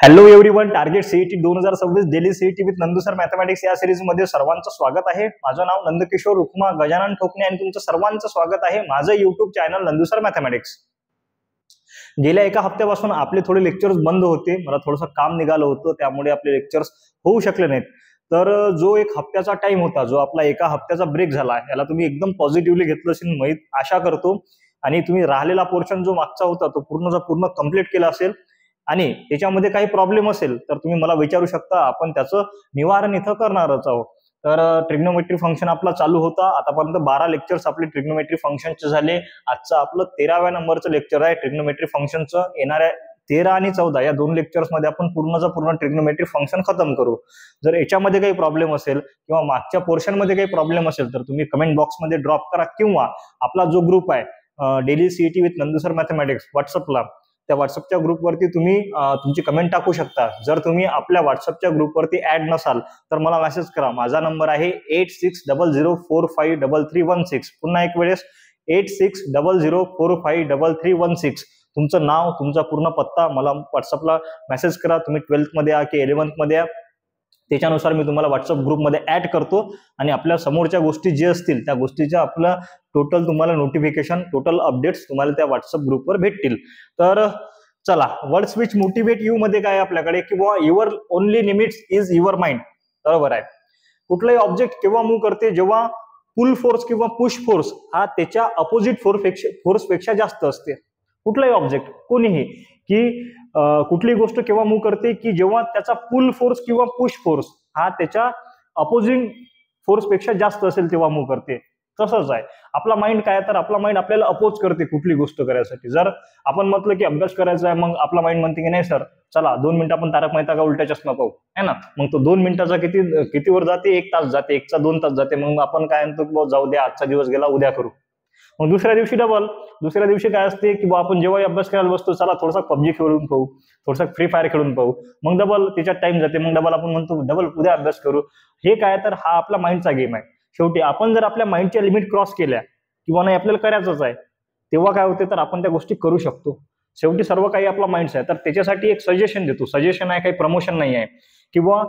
Hello everyone, target CET 2026 daily CET with Nandu sir mathematics या series मध्ये सर्वांचं स्वागत आहे. माझं नाव नंदकिशोर रुक्मा गजानन ठोकणे आणि तुमचं सर्वांचं स्वागत आहे माझं YouTube channel Nandu sir mathematics. गेल्या एका हप्त्यापासून आपले थोडे लेक्चर्स बंद होते. मला थोडंसं काम निघालं होतं, त्यामुळे आपले लेक्चर्स होऊ शकले नाहीत. तर जो एक हप्त्याचा टाइम होता, जो आपला एका हप्त्याचा ब्रेक झाला, याला तुम्ही एकदम पॉझिटिव्हली घेतलं असेल मी आशा करतो. आणि तुम्ही राहिलेला पोर्शन जो मागचा होता तो पूर्ण कंप्लीट केला असेल. आणि त्याच्यामध्ये काही प्रॉब्लेम असेल तर तुम्ही मला विचारू शकता, आपण त्याचं निवारण इथं करणारच आहोत. तर ट्रिग्नोमेट्री फंक्शन आपला चालू होता. आतापर्यंत 12 लेक्चर्स आपले ट्रिग्नोमेट्री फंक्शनचे झाले. आजचं आपलं 13व्या नंबरचं लेक्चर आहे ट्रिग्नोमेट्री फंक्शनचं. येणाऱ्या 13 आणि 14 या 2 लेक्चर्स मध्ये आपण पूर्ण ट्रिग्नोमेट्री फंक्शन खतम करू. जर याच्यामध्ये काही प्रॉब्लेम असेल किंवा मागच्या पोर्शन मध्ये काही प्रॉब्लेम असेल तर तुम्ही कमेंट बॉक्समध्ये ड्रॉप करा, किंवा आपला जो ग्रुप आहे daily CET with Nandu sir mathematics व्हॉट्सअपला, त्या व्हॉट्सअपच्या ग्रुपवरती तुम्ही तुमची कमेंट टाकू शकता. जर तुम्ही आपल्या व्हॉट्सअपच्या ग्रुपवरती ऍड नसाल तर मला मेसेज करा. माझा नंबर आहे 8600453316. पुन्हा एक वेळेस 8600453316. तुमचं नाव, तुमचा पूर्ण पत्ता मला व्हॉट्सअपला मेसेज करा. तुम्ही 12th मध्ये या की 11th मध्ये या, त्याच्यानुसार मी तुम्हाला व्हॉट्सअप ग्रुपमध्ये ऍड करतो आणि आपल्या समोरच्या गोष्टी जे असतील त्या गोष्टीच्या आपलं टोटल तुम्हाला नोटिफिकेशन, टोटल अपडेट्स तुम्हाला त्या व्हॉट्सअप ग्रुपवर भेटतील. तर चला, वर्ड्स विच मोटिवेट यू मध्ये काय आपल्याकडे, किंवा your only limits is your mind. बरोबर आहे. कुठलाही ऑब्जेक्ट केव्हा मूव्ह करते, जेव्हा पुल फोर्स किंवा पुश फोर्स हा त्याच्या अपोजिट फोर्स पेक्षा जास्त असते. कुठलाही ऑब्जेक्ट, कोणीही, की कुठली गोष्ट केव्हा मूव्ह करते, की जेव्हा त्याचा पुल फोर्स किंवा पुश फोर्स हा त्याच्या अपोजिंग फोर्स पेक्षा जास्त असेल तेव्हा मूव्ह करते. तसंच आहे आपला माइंड. काय तर आपला माइंड आपल्याला अपोज करते कुठली गोष्ट करायसाठी. जर आपण म्हटलं की अभ्यास करायचा आहे, मग आपला माइंड म्हणते की नाही सर चला 2 मिनिटं आपण तारक मेहता का उलटा चष्मा पाहू, है ना. मग तो 2 मिनिटाचा किती वर जाते, 1 तास जाते, 1चा 2 तास जाते. मग आपण काय म्हणतो की जाऊ द्या, आजचा दिवस गेला, उद्या करू. मग दुसऱ्या दिवशी काय असते की आपण जेव्हा अभ्यास करायला बसतो, चला थोडासा पबजी खेळून पाहू, थोडासा फ्री फायर खेळून पाहू. मग डबल त्याच्यात टाइम जाते. मग डबल आपण म्हणतो डबल उद्या अभ्यास करू. हे काय तर हा आपला माइंडचा गेम आहे. शेवटी आपण जर आपल्या माइंडच्या लिमिट क्रॉस केल्या किंवा नाही आपल्याला करायचंच आहे, तेव्हा काय होते तर आपण त्या गोष्टी करू शकतो. शेवटी सर्व काही आपला माइंडचा आहे. तर त्याच्यासाठी एक सजेशन देतो. सजेशन आहे, काही प्रमोशन नाही आहे. किंवा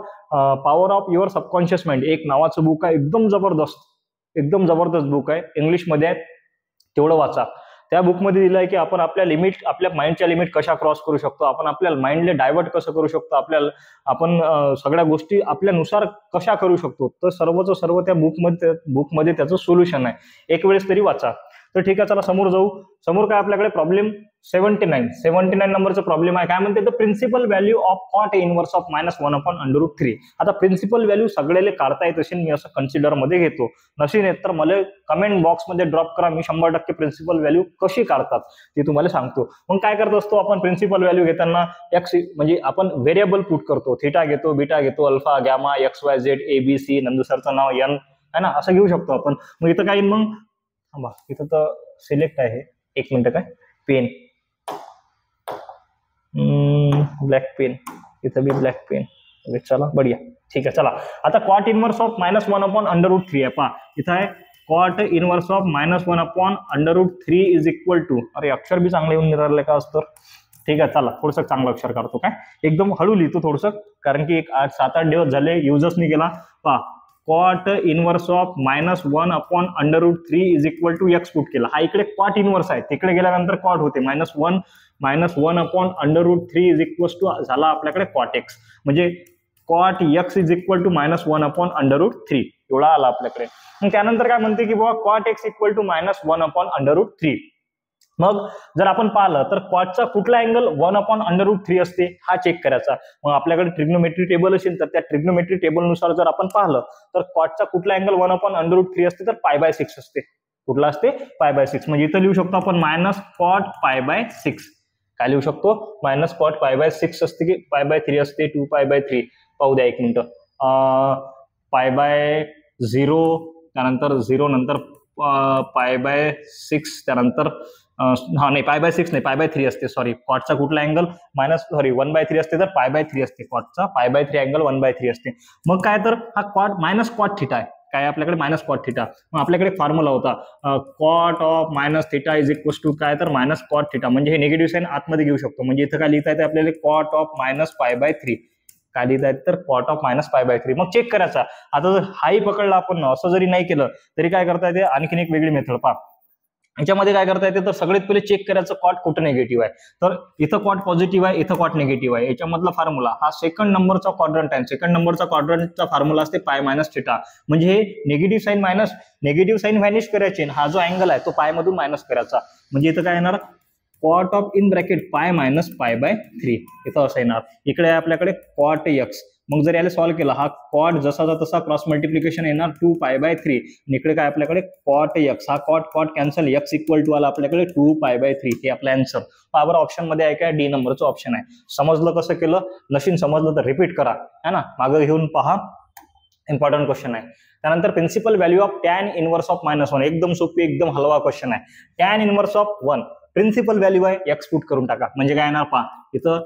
power of your subconscious mind एक नावाचं बुक आहे. एकदम जबरदस्त बुक आहे. इंग्लिशमध्ये आहे, तेवढं वाचा. त्या बुकमध्ये दिलं आहे की आपण आपल्या माइंडच्या लिमिट कशा क्रॉस करू शकतो, आपण आपल्या माइंडला डायव्हर्ट कसं करू शकतो, आपण सगळ्या गोष्टी आपल्यानुसार कशा करू शकतो. तर सर्व त्या बुकमध्ये त्याचं सोल्युशन आहे. एक वेळेस तरी वाचा. तर ठीक आहे, चला समोर जाऊ. समोर काय आपल्याकडे प्रॉब्लेम 79 नंबरचा प्रॉब्लेम आहे. काय म्हणते, the principal value of cot inverse of -1/√3. आता प्रिन्सिपल व्हॅल्यू सगळ्याला काढता येत असेल, मी असं कन्सिडर मध्ये घेतो. नसेल येत तर मला कमेंट बॉक्समध्ये ड्रॉप करा. मी 100% प्रिन्सिपल व्हॅल्यू कशी काढतात ते तुम्हाला सांगतो. मग काय करत असतो आपण प्रिन्सिपल व्हॅल्यू घेताना, एक्स म्हणजे आपण व्हेरिएबल पुट करतो. थीटा घेतो, बीटा घेतो, alpha, gamma, XYZ, ABC, Nandu सरचं नाव N आहे ना, असं घेऊ शकतो आपण. मग इथं काही, मग इथं तर सिलेक्ट आहे. 1 मिनिट, काय पेन, ब्लॅक पेन, इथं बी ब्लॅक पेन. चला बढिया, ठीक आहे. चला आता कॉट इनवर्स ऑफ -1/√3 आहे. पहा इथं आहे cot inverse of -1/√3 is equal to, अरे अक्षर बी चांगलं येऊन निराळलं का असतं. ठीक आहे, चला थोडंसं चांगलं अक्षर काढतो. काय एकदम हळू लिहितो थोडंसं, कारण की 7-8 दिवस झाले युजच नाही केला. पहा cot inverse of -1/√3 is equal to x put केला. हा इकडे कॉट इनवर्स आहे, तिकडे गेल्यानंतर कॉट होते. -1/√3 इज इक्वल टू झाला आपल्याकडे कॉट एक्स. म्हणजे cot x is equal to -1/√3 एवढा आला आपल्याकडे. मग त्यानंतर काय म्हणते की बाबा कॉट एक्स इक्वल टू -1/√3. मग जर आपण पाहिलं तर कॉटचा कुठला अँगल 1/√3 असते हा चेक करायचा. मग आपल्याकडे ट्रिग्नोमेट्री टेबल असेल तर त्या ट्रिग्नोमेट्री टेबलनुसार जर आपण पाहिलं तर कॉटचा कुठला अँगल 1/√3 असते तर π/6 असते. कुठला असते? π/6. म्हणजे इथं लिहू शकतो आपण -cot π/6. काय लिहू शकतो? -cot π/6 असते की π/3 असते, 2π/3. पाहू द्या 1 मिनिट. π/0, त्यानंतर 0 नंतर π/6, त्यानंतर नाही π/6 नाही π/3 असते. सॉरी, कॉटचा कुठला अँगल 1/3 असते तर π/3 असते. कॉटचा π/3 अँगल 1/3 असते. मग काय तर हा कॉट -cot थिटा आहे. काय आपल्याकडे मायनस कॉट थिटा. मग आपल्याकडे फॉर्म्युला होता cot of minus theta is equals to काय तर मायनस कॉट थिटा. म्हणजे हे निगेटिव्ह साईन आतमध्ये घेऊ शकतो. म्हणजे इथं काय लिहिता येते आपल्याला कॉट ऑफ मायनस π/3 काय लिहिता येते तर कॉट ऑफ मायनस π/3. मग चेक करायचा. आता जर हाही पकडला आपण असं जरी नाही केलं तरी काय करता येते आणखीन एक वेगळी मेथड पहा. याच्यामध्ये काय करता येते तर सगळ्यात पहिले चेक करायचं कॉट कुठं निगेटिव्ह आहे. तर इथं कॉट पॉझिटिव्ह आहे, इथं कॉट निगेटिव्ह आहे. याच्यामधला फॉर्म्युला हा सेकंड नंबरचा क्वाड्रंट आहे. सेकंड नंबरचा क्वाड्रंटचा फॉर्म्युला असते पाय मायनस थिटा. म्हणजे हे निगेटिव्ह साईन व्हॅनिश करायचे. हा जो अँगल आहे तो पाय मधून मायनस करायचा. म्हणजे इथं काय येणार cot of in bracket pi minus π/3 इथं असं येणार. इकडे आहे आपल्याकडे कॉट एक्स. मग जर याला सॉल्व्ह केला हा कॉट जसाचा तसा क्रॉस मल्टिप्लिकेशन येणार 2π/3. इकडे काय आपल्याकडे कॉट एक्स हा cot cancel x equal to आला आपल्याकडे 2π/3. हे आपला आन्सर. पावर ऑप्शन मध्ये आहे काय डी नंबरचं ऑप्शन आहे. समजलं कसं केलं? नशीन समजलं तर रिपीट करा है ना, मागे घेऊन पहा, इम्पॉर्टंट क्वेश्चन आहे. त्यानंतर principal value of tan inverse of -1 एकदम सोपी एकदम हलवा क्वेश्चन आहे. Tan inverse of 1 principal value आहे एक्स पुट करून टाका. म्हणजे काय येणार पहा इथं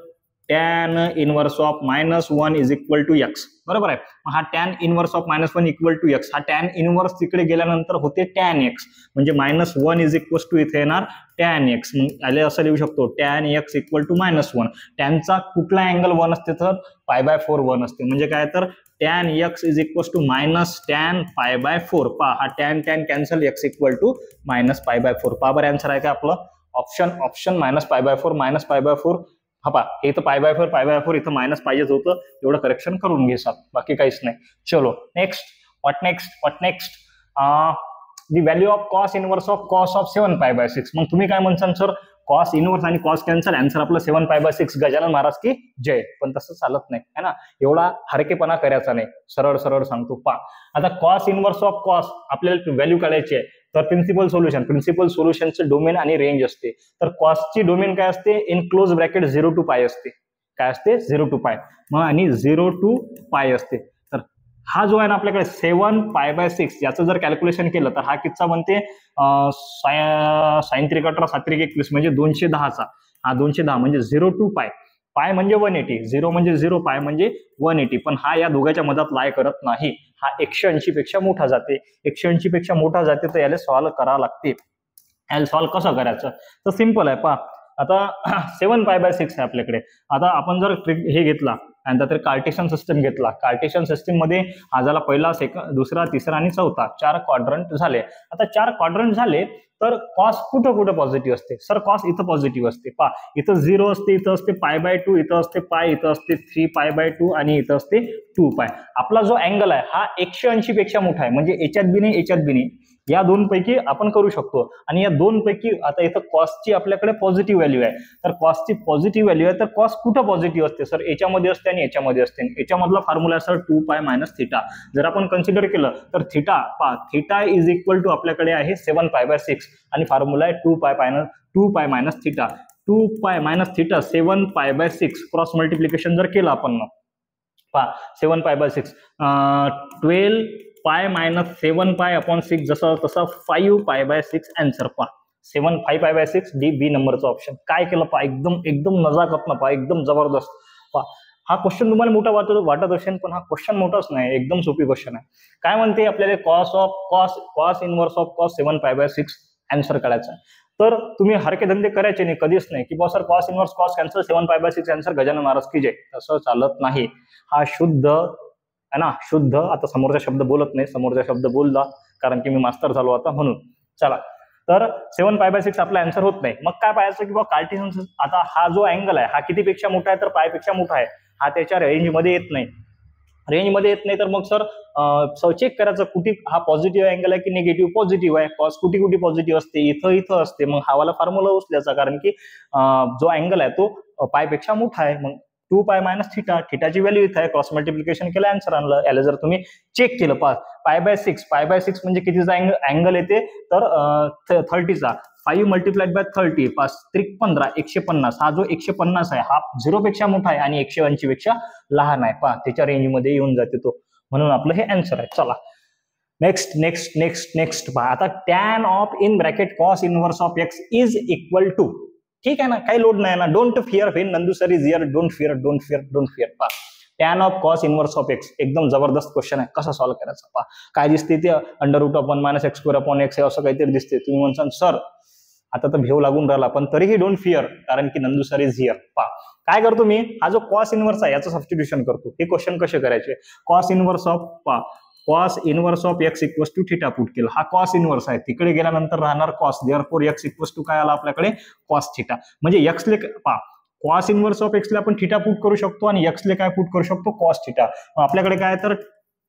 tan inverse of -1 is equal to x. बरोबर आहे. हा tan inverse of -1 equal to x. हा टॅन इनवर्स तिकडे गेल्यानंतर होते टॅन एक्स. म्हणजे -1 इज इक्वल टू इथे येणार टॅन एक्स. मग आले असं लिहू शकतो टॅन एक्स इक्वल टू -1. टॅनचा कुठला अँगल 1 असते तर π/4 1 असते. म्हणजे काय तर tan X is equal to minus tan π/4. पहा हा tan cancel x equal to minus π/4. पहा बरं आन्सर आहे का आपलं ऑप्शन -π/4 हा पहा इथं π/4 इथं मायनस पाहिजेच होतं. एवढं करेक्शन करून घे साहेब, बाकी काहीच नाही. चलो next what next the value of cos inverse of cos of 7π/6. मग तुम्ही काय म्हणसान सर कॉस इनवर्स आणि कॉस कॅन्सल आन्सर आपलं 7π/6 गजानन महाराज की जय. पण तसं चालत नाही है ना, एवढा हरकेपणा करायचा नाही. सरळ सांगतो पहा. आता कॉस इनवर्स ऑफ कॉस आपल्याला व्हॅल्यू काढायची आहे. तर प्रिन्सिपल सोल्युशनचे डोमेन आणि रेंज असते. तर कॉसची डोमेन काय असते इन क्लोज ब्रॅकेट 0 to π असते. काय असते 0 to π. मग आणि 0 to π असते. तर हा जो आहे ना आपल्याकडे 7π/6 याचं जर कॅल्क्युलेशन केलं तर हा कितचा बनते sin 3 7 21 म्हणजे 210चा. हा 210 म्हणजे 0 to π. पाय म्हणजे 180, 0 म्हणजे 0, पाय म्हणजे 180. पण हा या दोघांच्या मधात लाय करत नाही. हा 180 पेक्षा मोठा जाते. 180 पेक्षा मोठा जाते तर याला सॉल्व्ह करावं लागते. याला सॉल्व्ह कसं करायचं तर सिंपल आहे पहा. आता 7π/6 आहे आपल्याकडे. आता आपण जर हे घेतला आणि तर कार्टेशियन सिस्टम घेतला. कार्टेशियन सिस्टम मध्ये हा झाला पहिला, सेकंड, दुसरा, तिसरा आणि चौथा. 4 क्वाड्रंट झाले. आता 4 क्वाड्रंट झाले तर कॉस कुठं पॉझिटिव्ह असते सर? कॉस इथं पॉझिटिव्ह असते. पहा इथं 0 असते, इथं असते π/2, इथं असते π, इथं असते 3π/2 आणि इथं असते 2π. आपला जो अँगल आहे हा 180 पेक्षा मोठा आहे. म्हणजे याच्यात बी नाही या दोन पैकी आपण करू शकतो. आणि या दोन पैकी आता इथं कॉसची आपल्याकडे पॉझिटिव्ह व्हॅल्यू आहे. तर कॉसची पॉझिटिव्ह व्हॅल्यू आहे तर कॉस कुठं पॉझिटिव्ह असते सर? याच्यामध्ये असते आणि याच्यामध्ये असते. याच्यामधला फॉर्म्युला आहे सर 2π - θ. जर आपण कन्सिडर केलं तर थिटा इज इक्वल टू आपल्याकडे आहे 7π/6 आणि फॉर्म्युला आहे 2π - θ. 2π - θ 7π/6 क्रॉस मल्टिप्लिकेशन जर केलं आपण पहा 7π/6 12π - 7π/6 जसं तसं 5π/6 आन्सर. पहा 5π/6 बी नंबरचं ऑप्शन. काय केलं पहा एकदम नजाकत ना पहा, एकदम जबरदस्त. पहा हा क्वेश्चन तुम्हाला मोठा वाटत असेल पण हा क्वेश्चन मोठाच नाही, एकदम सोपी क्वेश्चन आहे. काय म्हणते आपल्याला cos inverse of cos 7π/6 answer काढायचा. तर तुम्ही हरके धंदे करायचे नाही कधीच नाही की sir cos inverse cos cancel 7π/6 answer Gajanan Maharaj की जय. तसं चालत नाही. हा शुद्ध है ना, शुद्ध. आता समोरचा शब्द बोलत नाही, समोरचा शब्द बोलला कारण की मी मास्टर झालो आता म्हणून. चला तर 7π/6 आपला आन्सर होत नाही. मग काय पाहायचं की कार्टेशियन आता हा जो अँगल आहे हा किती पेक्षा मोठा आहे तर पायपेक्षा मोठा आहे. हा त्याच्या रेंजमध्ये येत नाही. तर मग सर चेक करायचं कुठे हा पॉझिटिव्ह अँगल आहे की निगेटिव्ह. पॉझिटिव्ह आहे. कॉस कुठे पॉझिटिव्ह असते इथं असते. मग हा वाला फॉर्म्युला उचलायचा कारण की जो अँगल आहे तो पायपेक्षा मोठा आहे. मग 2π - θ. थिटाची व्हॅल्यू इथं आहे. क्रॉस मल्टिप्लिकेशन केलं आन्सर आणलं. याला जर तुम्ही चेक केलं π/6 म्हणजे कितीचा अँगल येते तर 30चा. 5 × 30 5 त्रिक 15 150. हा जो 150 आहे हा 0 पेक्षा मोठा आहे आणि 180 पेक्षा लहान आहे. पहा त्याच्या रेंजमध्ये येऊन जाते तो, म्हणून आपलं हे आन्सर आहे. चला नेक्स्ट पहा. आता tan of in bracket cos inverse of x is equal to. ठीक आहे ना, काही लोड नाही ना. Don't fear when Nandu sir is here. Don't fear. पहा tan of cos inverse of X. एकदम जबरदस्त क्वेश्चन आहे, कसा सॉल्व्ह करायचा पहा. काय दिसते ते √1 - x² हे असं काहीतरी दिसते. तुम्ही म्हणसान सर आता तर भेव लागून राहिला, पण तरीही डोंट फिअर, कारण की नंदू सर इज हिअर. पहा काय करतो मी, हा जो कॉस इनवर्स आहे याचं सबस्टिट्यूशन करतो. हे क्वेश्चन कसे करायचे, cos inverse of cos inverse of x equals to theta put केलं. हा कॉस इनवर्स आहे, तिकडे गेल्यानंतर राहणार cos, therefore x equals to काय आला आपल्याकडे कॉस थिटा. म्हणजे एक्सले पहा कॉस इनवर्स ऑफ एक्सला आपण थिटा पुट करू शकतो आणि एक्सले काय पुट करू शकतो कॉस थिटा. आपल्याकडे काय तर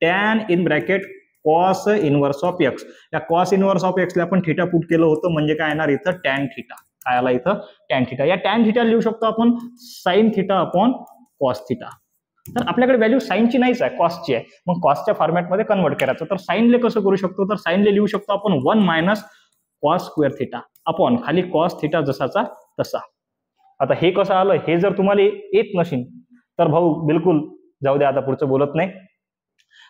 tan in bracket cos inverse of x. या कॉस इनवर्स ऑफ एक्सला आपण थिटा पुट केलं होतं, म्हणजे काय येणार इथं टॅन थिटा. काय आला इथं टॅन थिटा. या टॅन थिटा लिहू शकतो आपण sine theta upon cos theta. तर आपल्याकडे व्हॅल्यू साईनची नाहीच आहे, कॉसची आहे. मग कॉसच्या फॉर्मॅटमध्ये कन्वर्ट करायचं. तर साईनले कसं करू शकतो, तर साईनले लिहू शकतो आपण 1 - कॉस स्क्वेअर थिटा अपॉन खाली कॉस थिटा जसाचा तसा. आता हे कसं आलं, हे जर तुम्हाला येत नसेल तर भाऊ बिलकुल जाऊ द्या, आता पुढचं बोलत नाही.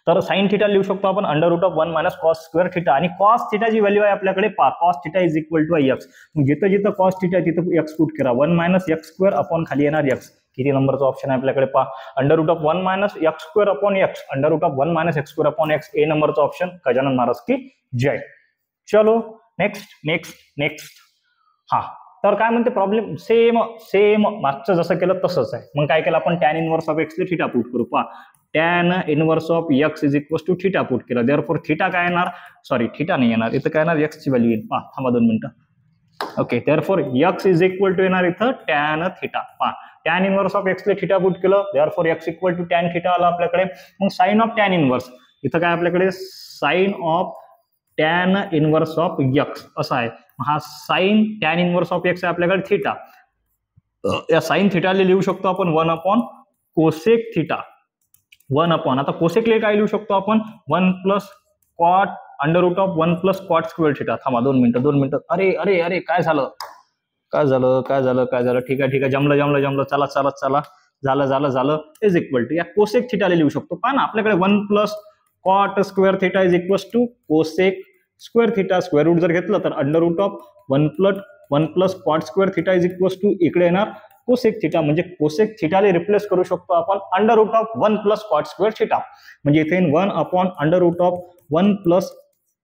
तर साइन थिटा लिहू शकतो आपण √1 - कॉस स्क्वेअर थिटा. आणि कॉस थिटाची व्हॅल्यू आहे आपल्याकडे पहा, cos theta is equal to x. जिथं जिथं कॉस थिटा आहे तिथं एक्स पुट करा. 1 - x² अपॉन खाली येणार एक्स. किती नंबरचा ऑप्शन आहे आपल्याकडे पहा, √1 - x² upon X, √1 - x² upon X. A नंबरचा ऑप्शन. गजानन महाराज की जय. चलो नेक्स्ट नेक्स्ट नेक्स्ट. हा तर काय म्हणते प्रॉब्लेम, सेम मागचं जसं केलं तसंच आहे. मग काय केलं आपण, tan inverse of x theta put करू. पहा tan inverse of x is equal to theta put केलं. देअरफॉर थिटा काय येणार, सॉरी थिटा नाही येणार इथं, काय येणार एक्सची व्हॅल्यू येईल. पहा थांबा 2 मिनिटं. Okay, therefore X is equal to येणार इथं टॅन थिटा. पहा टॅन इनवर्स ऑफ एक्सले थिटा पुट केलं, therefore X equal to tan theta आला आपल्याकडे. मग साइन ऑफ टॅन इनवर्स, इथं काय आपल्याकडे sine of tan inverse of x असा आहे. हा sine tan inverse of x आहे आपल्याकडे थिटा. या साइन थिटाले लिहू शकतो आपण 1 अपॉन कोसेक थिटा. 1 अपॉन, आता कोसेकले काय लिहू शकतो आपण 1 + कॉट √1 + कॉट स्क्वेअर थिटा. थांबा 2 मिनिटं. अरे अरे अरे काय झालं. ठीक आहे जमलं. चला झालं इज इक्वल टू या कोसेक थिटाला लिहू शकतो. पहा ना आपल्याकडे 1 + cot square theta is equal to cosec square theta. Square root जर घेतलं तर √1 + cot square theta is equal to इकडे येणार कोसेक थिटा. म्हणजे कोसेक थिटाला रिप्लेस करू शकतो आपण √1 + कॉट स्क्वेअर थिटा. म्हणजे इथे 1 अपॉन √1 +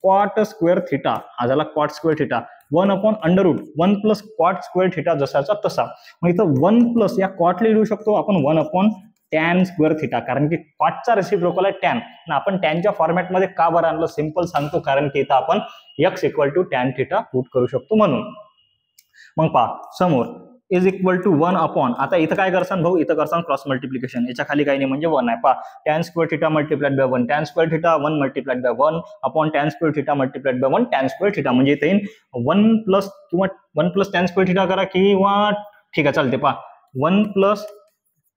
कॉट स्क्वेअर थिटा. हा झाला cot square theta. 1 upon √1 + cot square theta जसाचा तसा. मग इथं 1 + या कॉटला लिहू शकतो आपण 1 अपॉन टॅन स्क्वेअर थिटा, कारण की कॉटचा रेसिप्रोकल आहे टॅन. आपण टॅनच्या फॉर्मॅटमध्ये का बरं आणलं, सिंपल सांगतो, कारण की इथं आपण x equal to tan theta put करू शकतो म्हणून. मग पहा समोर इज इक्वल टू 1 अपॉन, आता इथं काय करसान भाऊ, इथं करसान क्रॉस मल्टिप्लिकेशन. याच्या खाली काही नाही म्हणजे 1 आहे. पहा tan square theta multiplied by 1, tan square theta 1 multiplied by 1 upon tan square theta multiplied by 1 tan square theta. म्हणजे इथे 1 + किंवा 1 + टॅन स्क्वेअर थिटा करा किंवा ठीक आहे चालते. पहा 1 +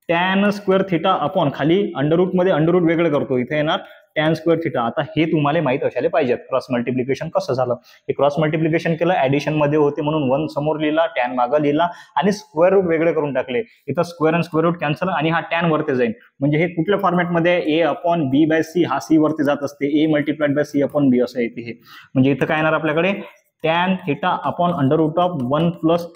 टॅन स्क्वेअर थिटा अपॉन खाली अंडररूट मध्ये अंडररूट वेगळं करतो, इथे येणार टॅन स्क्वेअर थिटा. आता हे तुम्हाला माहित असायला पाहिजे क्रॉस मल्टिप्लिकेशन कसं झालं. हे क्रॉस मल्टिप्लिकेशन केलं, ऍडिशन मध्ये होते म्हणून 1 समोर लिहिला, टॅन मागं लिहिला आणि स्क्वेअर रूट वेगळे करून टाकले. इथं स्क्वेअर आणि स्क्वेअर रूट कॅन्सल आणि हा टॅन वरती जाईल. म्हणजे हे कुठल्या फॉर्मॅटमध्ये a अपॉन b/c, हा c वरती जात असते, a multiplied by c upon b असं येते हे. म्हणजे इथं काय येणार आपल्याकडे tan theta upon √1 +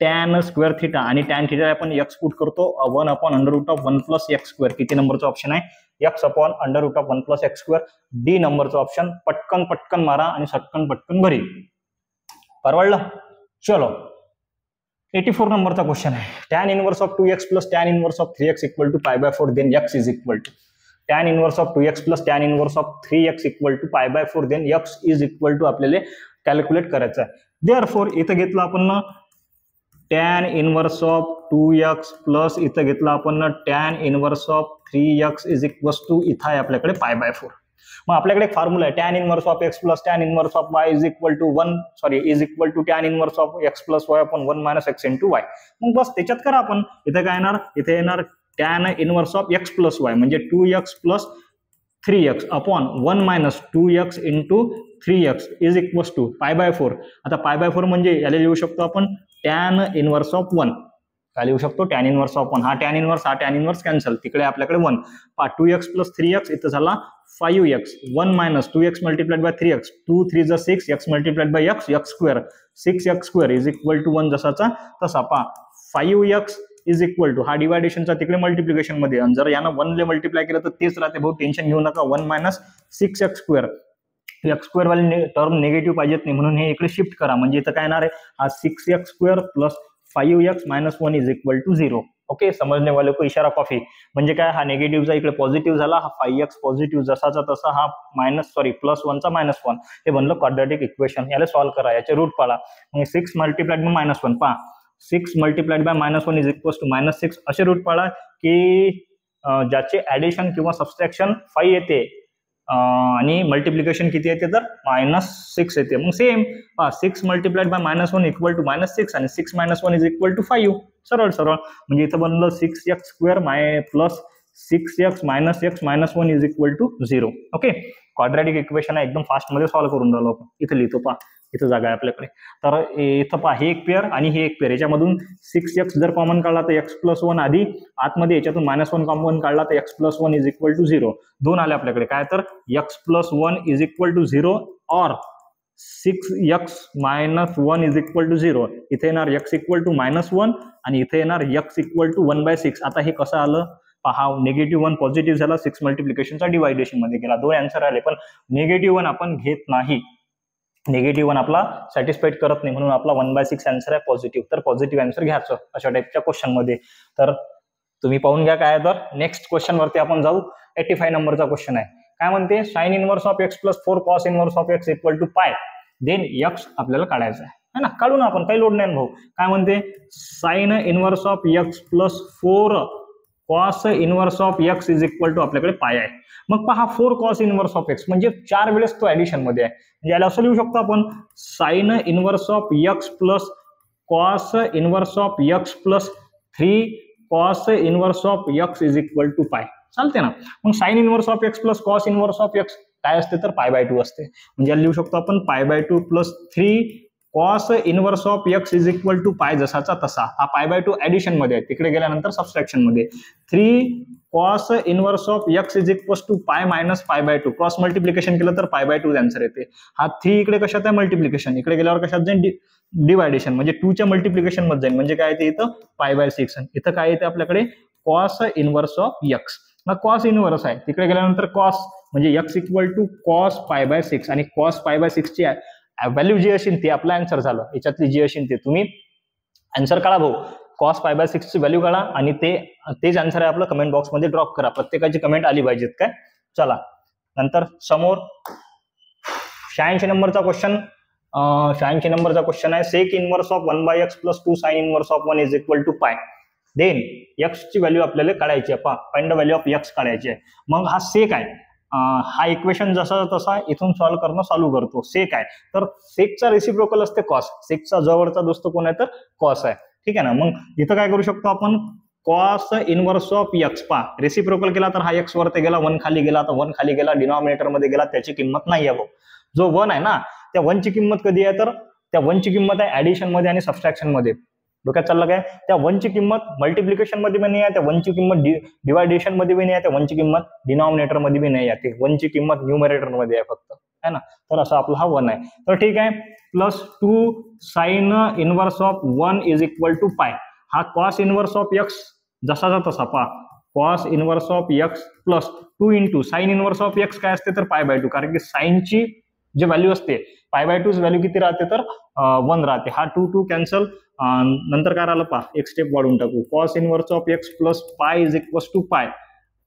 tan square theta आणि टॅन थिटा आपण एक्स पुट करतो 1 अपॉन √1 + x². किती नंबरचा ऑप्शन आहे, एक्स अपॉन √1 + x². डी नंबरचा ऑप्शन. पटकन मारा आणि पटकन भरी. परवडलं. चलो 84 नंबरचा क्वेश्चन आहे. Tan inverse of 2x + tan inverse of 3x equal to π/4 then x is equal to tan inverse of 2x + tan inverse of 3x equal to π/4 then x is equal to आपल्याला calculate करायचं आहे. Therefore इथं घेतलं आपण tan inverse of 2x plus इथं घेतलं आपण tan inverse of 3x is equal to इथं आहे आपल्याकडे π/4. मग आपल्याकडे एक फॉर्म्युला आहे tan inverse of x + tan inverse of y is equal to tan inverse of x + y upon 1 - x × y. मग बस त्याच्यात करा आपण. इथे काय येणार, इथे येणार tan inverse of x + y म्हणजे 2x + 3x upon 1 - 2x × 3x is equal to π/4. आता π/4 म्हणजे याला लिहू शकतो आपण टॅन इनवर्स ऑफ 1. काय लिहू शकतो टॅन इनवर्स ऑफ 1. हा टॅन इनवर्स कॅन्सल, तिकडे आपल्याकडे 1. 2x + 3x इथं झाला 5x. 1 - 2x multiplied by 3x, 2 3 = 6, x multiplied by x, x², 6x² is equal to 1 जसाचा तसा. पहा 5x इज इक्वल टू, हा डिवायडेशनचा तिकडे मल्टिप्लिकेशन मध्ये, आणि जर यानं 1 ने मल्टिप्लाय केलं तर तेच राहते भाऊ, टेन्शन घेऊ नका. 1 मायनस 6x², x² वाली टर्म निगेटिव्ह पाहिजेत नाही, म्हणून हे इकडे शिफ्ट करा. म्हणजे इथं काय येणार आहे, हा 6x² plus 5x minus 1 is equal to 0. Okay, समजने वाले को इशारा कॉफी. म्हणजे काय, हा निगेटिव्हचा इकडे पॉझिटिव्ह झाला, हा 5x पॉझिटिव्ह जसाचा तसा, हा प्लस 1चा -1, हे बनलं क्वाड्रॅटिक इक्वेशन. याला सॉल्व्ह करा, याचे रूट पाडा. मग 6 मल्टिप्लाइड बाय -1 पहा, 6 multiplied by -1 is equal to -6, असे रूट पाडा की ज्याचे ऍडिशन किंवा सबस्ट्रॅक्शन 5 येते आणि मल्टिप्लिकेशन किती येते तर -6 येते. मग same 6 multiplied by -1 equal to -6 आणि 6 - 1 इज इक्वल टू 5. सरळ सरळ, म्हणजे इथं बनलं 6x² plus 6x minus x minus 1 is equal to 0. Okay, quadratic equation आहे, एकदम फास्ट मध्ये सॉल्व्ह करून राहिलो आपण. इथं लिहितो पहा, इथं जागा आहे आपल्याकडे. तर इथं पहा, हे एक पेअर आणि हे एक पेअर, याच्यामधून 6x जर कॉमन काढला तर x+1 आधी आतमध्ये, याच्यातून -1 कॉमन काढला तर x+1 इज इक्वल टू 0. दोन आले आपल्याकडे, काय तर x+1 इज इक्वल टू 0 और 6x minus 1 is equal to 0. इथे येणार x इक्वल टू -1 आणि इथे येणार x इक्वल टू 1/6. आता हे कसं आलं पहा, -1 पॉझिटिव्ह झाला, 6 मल्टिप्लिकेशनचा डिवायडेशन मध्ये गेला. दोन आन्सर आले, पण -1 आपण घेत नाही. -1 आपला सॅटिस्फाईड करत नाही, म्हणून आपला 1/6 आन्सर आहे पॉझिटिव्ह. तर पॉझिटिव्ह आन्सर घ्यायचं अशा टाईपच्या क्वेश्चन मध्ये. तर तुम्ही पाहून घ्या काय. तर नेक्स्ट क्वेश्चन वरती आपण जाऊ. 85 नंबरचा क्वेश्चन आहे. काय म्हणते, sine inverse of x plus 4 cos inverse of x equal to pi. Then x आपल्याला काढायचं आहे ना, काढू ना आपण, काही लोड नाही भाऊ. काय म्हणते, sine inverse of x plus 4 cos inverse of x is equal to आपल्याकडे पाय आहे. मग पहा, 4 कॉस इनवर्स ऑफ x म्हणजे 4 वेळेस तो ऍडिशन मध्ये आहे. म्हणजे याला असं लिहू शकतो आपण, sine inverse of x plus cos inverse of x plus 3 cos inverse of x is equal to pi. चालते ना. मग sine inverse of x plus cos inverse of x काय असते तर π/2 असते. म्हणजे याला लिहू शकतो आपण π/2 plus 3 cos inverse of x is equal to pi, जसाचा तसा. हा π/2 ऍडिशन मध्ये आहे, तिकडे गेल्यानंतर सबस्ट्रॅक्शन मध्ये. 3 cos inverse of x is equal to pi minus π/2. Cross multiplication केलं तर π/2 आन्सर येते. हा 3 इकडे कशात आहे मल्टिप्लिकेशन, इकडे गेल्यावर कशात जाईल डिवायडेशन, म्हणजे 2 च्या मल्टिप्लिकेशन मध्ये जाईल. म्हणजे काय येते इथं π/6. इथं काय येते आपल्याकडे कॉस इनवर्स ऑफ x. मग कॉस इनवर्स आहे, तिकडे गेल्यानंतर कॉस म्हणजे x इक्वल टू कॉस π/6 आणि कॉस π/6 ची व्हॅल्यू जी असेल ते आपलं आन्सर झालं. याच्यातली जी असेल ते तुम्ही आन्सर काढा भाऊ. कॉस π/6 ची व्हॅल्यू काढा आणि तेच आन्सर आहे आपलं, कमेंट बॉक्स मध्ये ड्रॉप करा. प्रत्येकाची कमेंट आली पाहिजेत काय. चला नंतर समोर 86 नंबरचा क्वेश्चन. 86 नंबरचा क्वेश्चन आहे, sec inverse of 1/x plus 2 sine inverse of 1 is equal to pi. Then x ची व्हॅल्यू आपल्याला काढायची आहे. Find the value of x काढायची आहे. मग हा सेक आहे, हा इक्वेशन जसा तसा इथून सॉल्व्ह करणं चालू करतो. सेक आहे तर सेकचा रेसिप्रोकल असते कॉस. सेकचा जवळचा दोस्त कोण आहे तर कॉस आहे. ठीक आहे ना. मग इथं काय करू शकतो आपण, कॉस इनवर्स ऑफ x पा रेसिप्रोकल केला तर हा x वरती गेला, 1 खाली गेला, तर 1 खाली गेला, डिनॉमिनेटर मध्ये गेला, त्याची किंमत नाही आहे भाऊ. जो 1 आहे ना, त्या 1 ची किंमत कधी आहे तर त्या 1 ची किंमत आहे ऍडिशन मध्ये आणि सबस्ट्रॅक्शन मध्ये. डोक्यात चाललं काय, त्या 1 ची किंमत मल्टिप्लिकेशन मध्ये पण नाही आहे, त्या 1 ची किंमत डिवायडेशन मध्ये पण नाही आहे, त्या 1 ची किंमत डिनॉमिनेटर मध्ये पण नाही आहे. 1 ची किंमत न्यूमरेटर मध्ये आहे फक्त, है ना. तर असा आपला हा 1 आहे. तर ठीक आहे, plus 2 sine inverse of 1 is equal to pi. हा कॉस इनवर्स ऑफ x जसाचा तसा पहा, cos inverse of x plus 2 into sine inverse of x काय असते तर π/2. कारण की साइनची जी व्हॅल्यू असते π/2 ची व्हॅल्यू किती राहते तर 1 राहते. हा 2 कॅन्सल. नंतर काय राहिलं पहा, एक स्टेप वाढून टाकू. Cos inverse of x plus पाय इज इक्वल टू पाय.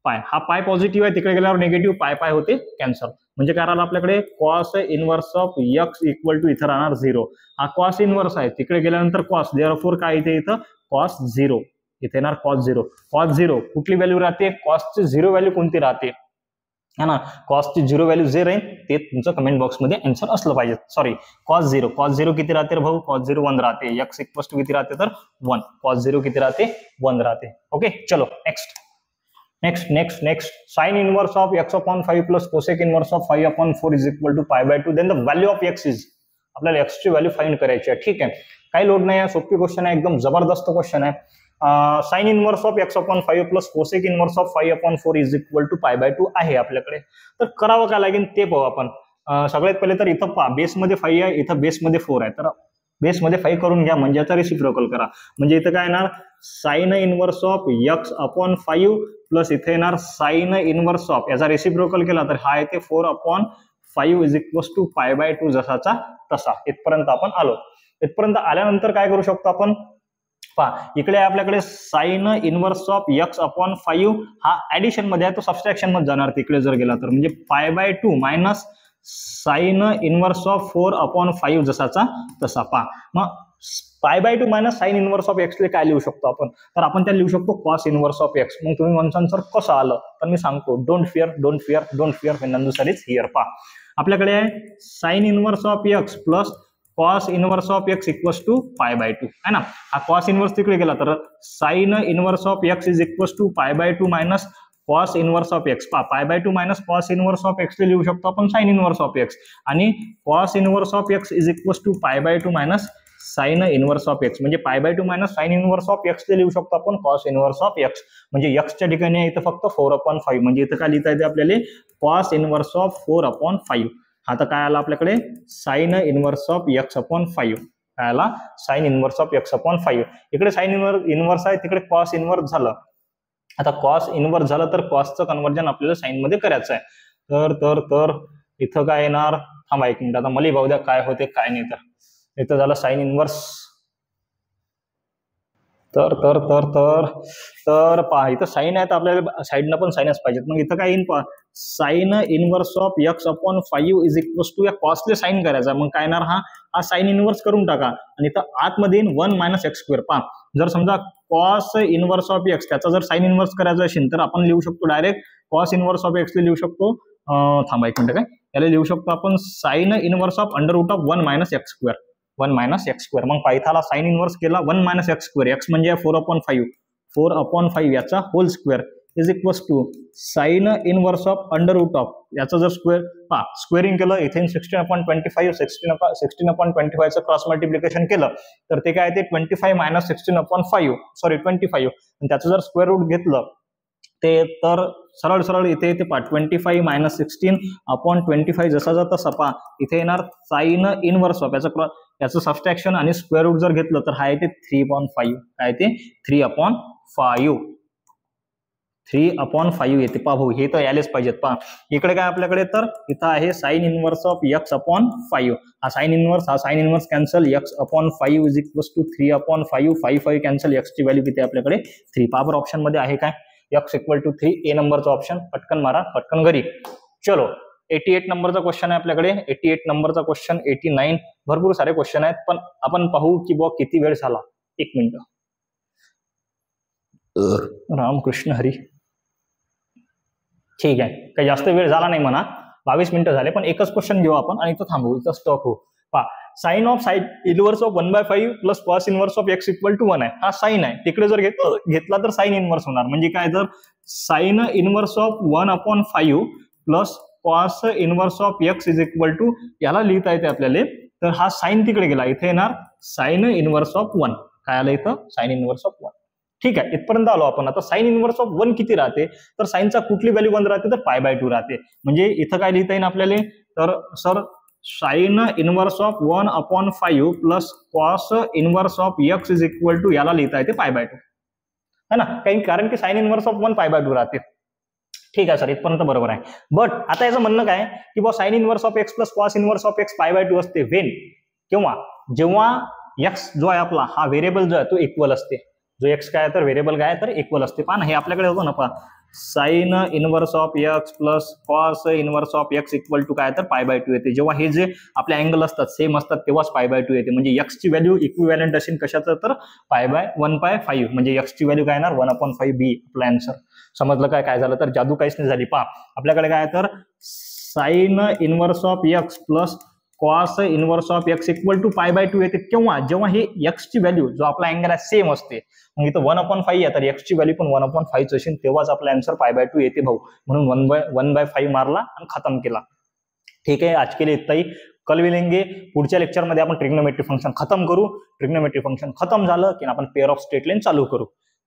हा पाय पॉझिटिव्ह आहे, तिकडे गेल्यावर निगेटिव्ह पाय होते कॅन्सल. म्हणजे काय राहिलं आपल्याकडे cos inverse of x equal to इथं राहणार 0. हा कॉस इनवर्स आहे, तिकडे गेल्यानंतर कॉस, देअरफॉर काय येते इथं कॉस 0. इथे येणार कॉस 0. कॉस 0 कुठली व्हॅल्यू राहते, कॉसची 0 व्हॅल्यू कोणती राहते है ना. कॉसची 0 व्हॅल्यू जे राहील ते तुमचं कमेंट बॉक्स मध्ये आन्सर असलं पाहिजे. Sorry, cos 0. कॉस 0 किती राहते भाऊ, कॉस 0 1 राहते. x इक्वल टू किती राहते तर 1. कॉस 0 किती राहते 1 राहते. ओके चलो next next next next sine inverse of x/5 plus cosec inverse of 5/4 is equal to π/2. Then the value of x is, आपल्याला x ची व्हॅल्यू फाइंड करायची आहे. ठीक आहे, काही लोड नाही आहे, सोपी क्वेश्चन आहे, एकदम जबरदस्त क्वेश्चन आहे. Sine inverse of x/5 plus cosec inverse of 5/4 is equal to π/2 आहे आपल्याकडे. तर करावं काय लागेल ते पाहू आपण. सगळ्यात पहिले तर इथं पहा, बेसमध्ये 5 आहे, इथं बेसमध्ये 4 आहे. तर बेसमध्ये 5 करून घ्या, म्हणजे याचा रेसिप्रोकल करा. म्हणजे इथं काय येणार sign inverse of x upon 5 plus इथे येणार साइन इनवर्स ऑफ, याचा रेसिप्रोकल केला तर हा येते 4/5 इज इक्वल्स टू π/2 जसाचा तसा. इथपर्यंत आपण आलो. इथपर्यंत आल्यानंतर काय करू शकतो आपण, पहा इकडे आपल्याकडे sign inverse of x upon 5 हा ऍडिशन मध्ये आहे, तो सबस्ट्रॅक्शन मध्ये जाणार तिकडे जर गेला तर, म्हणजे π/2 मायनस साइन इनवर्स ऑफ 4/5 जसाचा तसा. पहा मग π/2 minus sine inverse of x ले काय लिहू शकतो आपण, तर आपण त्या लिहू शकतो कॉस इनवर्स ऑफ x. मग तुम्ही म्हणसान सर कसं आलं, तर मी सांगतो, don't fear when Nandu sir is here. पहा आपल्याकडे आहे sine inverse of x plus cos inverse of x equals to π/2 है ना. हा कॉस इनवर्स तिकडे गेला तर sine inverse of x is equals to π/2 minus cos inverse of x. पहा π/2 minus cos inverse of x लिहू शकतो आपण साइन इनवर्स ऑफ x, आणि cos inverse of x is equals to π/2 minus sine inverse of x, म्हणजे π/2 minus sine inverse of x लिहू शकतो आपण cos inverse of x. म्हणजे x च्या ठिकाणी आहे इथं फक्त 4/5, म्हणजे इथं काय लिहिता येते आपल्याला कॉस इनवर्स ऑफ 4/5. आता काय आला आपल्याकडे sign inverse of x upon 5. काय आला sign inverse of x upon 5. इकडे साइन इनवर्स आहे, तिकडे कॉस इनवर्स झालं. आता कॉस इनवर्स झालं तर कॉसचं कन्वर्जन आपल्याला साइन मध्ये करायचं आहे. तर इथं काय येणार, थांबा एक मिनिट, आता मला भाऊ द्या काय होते काय नाही. तर इथं झालं साइन इनवर्स. तर पहा इथं साइन आहे तर आपल्याला साईडनं पण साइनच पाहिजेत. मग इथं काय येईल पहा, sine inverse of x upon 5 is equals to या कॉसले साइन करायचा. मग काय येणार, हा साइन इनवर्स करून टाका आणि इथं आतमध्ये येईल 1 मायनस x². पहा जर समजा कॉस इनवर्स ऑफ x त्याचा जर साइन इनवर्स करायचा असेल तर आपण लिहू शकतो direct cos inverse of x लिहू शकतो. थांबा एक मिनिट, काय याला लिहू शकतो आपण sine inverse of √1 minus x². 1 minus x². मग पायथाला साइन इनवर्स केला 1 मायनस x². x म्हणजे 4/5 याचा whole square is equals to sine inverse of √, याचा जर स्क्वेअर स्क्वेअरिंग केलं इथे 16/25 चं क्रॉस मल्टिप्लिकेशन केलं तर ते काय ते 25 मायनस 16/5 सॉरी 25, आणि त्याचं जर स्क्वेअर रूट घेतलं ते तर सरळ इथे येते पहा 25 मायनस 16/25 जसा जाता सपा इथे येणार साइन इनवर्स ऑफ याचं सबस्ट्रॅक्शन आणि स्क्वेअर रूट जर घेतलं तर हा येते 3/5. काय ते 3/5 येते. पहा भाऊ हे तर यायलाच पाहिजेत. पहा इकडे काय आपल्याकडे तर इथं आहे sine inverse of x upon 5. हा sine inverse cancel x upon 5 is equals to 3/5. 5 cancel, x ची व्हॅल्यू किती आपल्याकडे 3. पावर ऑप्शन मध्ये आहे काय x इक्वल टू 3, ए नंबरचा ऑप्शन. पटकन मारा, पटकन घरी. चलो 88 नंबरचा क्वेश्चन आहे आपल्याकडे. 88 नंबरचा क्वेश्चन, 89 भरपूर सारे क्वेश्चन आहेत, पण आपण पाहू की बुवा किती वेळ झाला. एक मिनिट, रामकृष्ण हरी. ठीक आहे, काही जास्त वेळ झाला नाही म्हणा, 22 मिनिटं झाले, पण एकच क्वेश्चन घेऊ आपण आणि इथं थांबू, इथं स्टॉप होऊ. पहा sine of inverse of 1/5 plus cos inverse of x equal to 1 आहे. हा साइन आहे, तिकडे जर घेतला तर साइन इनवर्स होणार. म्हणजे काय, तर sine inverse of 1/5 plus cos inverse of x is equal to याला लिहिता येते आपल्याला. तर हा साइन तिकडे गेला, इथे येणार साइन इनवर्स ऑफ 1. काय आलं इथं साइन इनवर्स ऑफ 1. ठीक आहे, इथपर्यंत आलो आपण. आता साइन इनवर्स ऑफ 1 किती राहते, तर साइनचा कुठली व्हॅल्यू 1 राहते, तर π/2 राहते. म्हणजे इथं काय लिहिता येईल आपल्याला, तर sir sine inverse of 1/5 plus cos inverse of x is equal to याला लिहिता येते π/2 है ना, कारण की साइन इनवर्स ऑफ 1 π/2 राहते. ठीक आहे सर, इथपर्यंत बरोबर आहे. बट आता याचं म्हणणं काय की बॉ sign inverse of x plus cos inverse of x π/2 असते वेन, जेव्हा x जो आहे आपला हा व्हेरिएबल जो आहे तो इक्वल असते. जो x काय तर व्हेरिएबल काय तर इक्वल असते. पहा ना, हे आपल्याकडे होतं ना, पहा sine inverse of x plus cos inverse of x equal to काय तर π/2 येते. जेव्हा हे जे आपले अँगल असतात सेम असतात तेव्हाच π/2 येते. म्हणजे x ची व्हॅल्यू इक्विव्हॅलंट असेल कशाचं, तर π/1/5. म्हणजे x ची व्हॅल्यू काय येणार 1/5 b. आपला आन्सर समजलं काय काय झालं, तर जादू काहीच नाही झाली. पहा आपल्याकडे काय तर sine inverse of x plus cos inverse of x equal to π/2 येते. जेव्हा हे x ची व्हॅल्यू जो आपला अँगल आहे सेम असते. मग इथं 1/5 आहे तर x ची व्हॅल्यू पण 1/5 असेल, तेव्हाच आपला आन्सर π/2 येते भाऊ. म्हणून 1/5 मारला आणि खतम केला. ठीक आहे, आज के लिए इतना ही. कल मिलेंगे पुढच्या लेक्चर मध्ये आपण ट्रिग्नोमेट्री फंक्शन खतम करू. ट्रिग्नोमेट्री फंक्शन खतम झालं की आपण पेअर ऑफ स्ट्रेट लाईन चालू करू.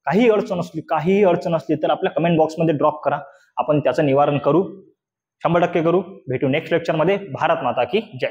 काही अडचण असली तर आपल्या कमेंट बॉक्समध्ये ड्रॉप करा, आपण त्याचं निवारण करू, 100% करू. भेटू नेक्स्ट लेक्चर मध्ये. भारत माता की जय.